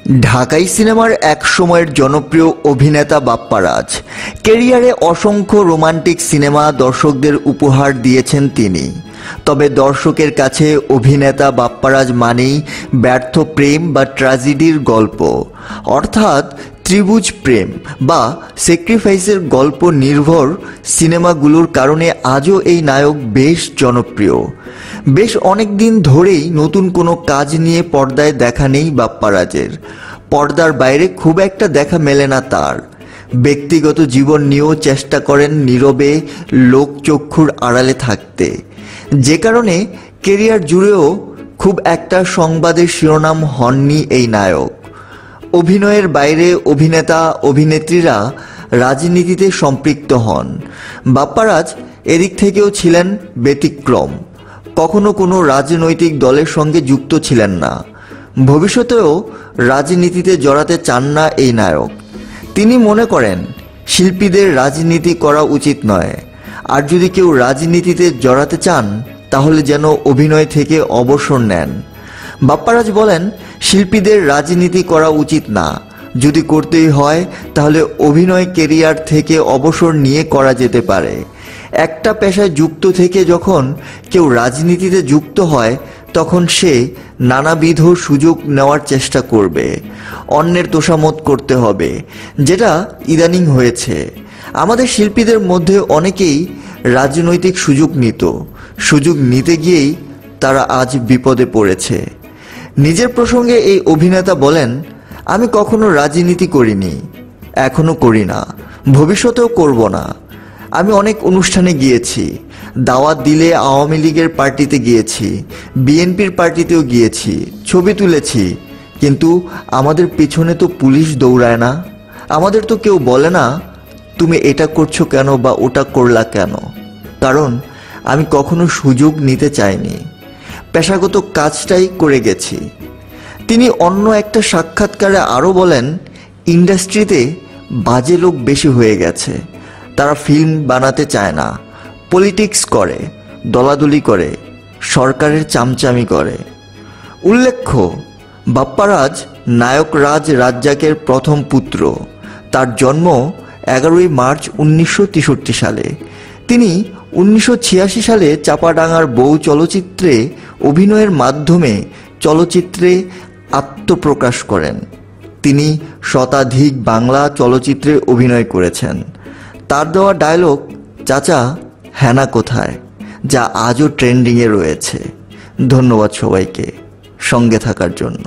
ঢাকাই সিনেমার এক সময়ের জনপ্রিয় অভিনেতা বাপ্পা রাজ ক্যারিয়ারে অসংখ্য রোমান্টিক সিনেমা দর্শকদের উপহার দিয়েছেন তিনি। তবে দর্শকের কাছে অভিনেতা বাপ্পা রাজ মানেই ব্যর্থ প্রেম বা ট্র্যাজেডির গল্প, অর্থাৎ ত্রিভুজ প্রেম বা স্যাক্রিফাইসের গল্প নির্ভর সিনেমাগুলোর কারণে আজও এই নায়ক বেশ জনপ্রিয়। বেশ অনেক দিন ধরেই নতুন কোনো কাজ নিয়ে পর্দায় দেখা নেই বাপ্পা রাজের। পর্দার বাইরে খুব একটা দেখা মেলে না তার। ব্যক্তিগত জীবন নিয়েও চেষ্টা করেন নীরবে লোকচক্ষুর আড়ালে থাকতে, যে কারণে কেরিয়ার জুড়েও খুব একটা সংবাদের শিরোনাম হননি এই নায়ক। অভিনয়ের বাইরে অভিনেতা অভিনেত্রীরা রাজনীতিতে সম্পৃক্ত হন। বাপ্পা রাজ এদিক থেকেও ছিলেন ব্যতিক্রম। কখনো কোনো রাজনৈতিক দলের সঙ্গে যুক্ত ছিলেন না, ভবিষ্যতেও রাজনীতিতে জড়াতে চান না এই নায়ক। তিনি মনে করেন শিল্পীদের রাজনীতি করা উচিত নয়, আর যদি কেউ রাজনীতিতে জড়াতে চান তাহলে যেন অভিনয় থেকে অবসর নেন। বাপ্পা রাজ বলেন, শিল্পীদের রাজনীতি করা উচিত না, যদি করতেই হয় তাহলে অভিনয় কেরিয়ার থেকে অবসর নিয়ে করা যেতে পারে। একটা পেশায় যুক্ত থেকে যখন কেউ রাজনীতিতে যুক্ত হয় তখন সে নানাবিধ সুযোগ নেওয়ার চেষ্টা করবে, অন্যের তোষামত করতে হবে, যেটা ইদানিং হয়েছে। আমাদের শিল্পীদের মধ্যে অনেকেই রাজনৈতিক সুযোগ নিতে গিয়েই তারা আজ বিপদে পড়েছে। নিজের প্রসঙ্গে এই অভিনেতা বলেন, আমি কখনো রাজনীতি করিনি, এখনো করি না, ভবিষ্যতেও করব না। আমি অনেক অনুষ্ঠানে গিয়েছি, দাওয়াত দিলে আওয়ামী লীগের পার্টিতে গিয়েছি, বিএনপির পার্টিতেও গিয়েছি, ছবি তুলেছি, কিন্তু আমাদের পেছনে তো পুলিশ দৌড়ায় না। আমাদের তো কেউ বলে না তুমি এটা করছো কেন বা ওটা করলা কেন, কারণ আমি কখনো সুযোগ নিতে চাইনি, পেশাগত কাজটাই করে গেছি। তিনি অন্য একটা সাক্ষাৎকারে আরও বলেন, ইন্ডাস্ট্রিতে বাজে লোক বেশি হয়ে গেছে। তারা ফিল্ম বানাতে চায় না, পলিটিক্স করে, দলাদলি করে, সরকারের চামচামি করে। উল্লেখ্য, বাপ্পা রাজ নায়ক রাজ রাজ্জাকের প্রথম পুত্র। তার জন্ম 11ই মার্চ 1963 সালে। তিনি 1986 সালে চাপাডাঙ্গার বউ চলচ্চিত্রে অভিনয়ের মাধ্যমে চলচ্চিত্রে আত্মপ্রকাশ করেন। তিনি শতাধিক বাংলা চলচ্চিত্রে অভিনয় করেছেন। তার দেওয়া ডায়লগ চাচা হেনা কোথায়, যা আজও ট্রেন্ডিংয়ে রয়েছে। ধন্যবাদ সবাইকে সঙ্গে থাকার জন্য।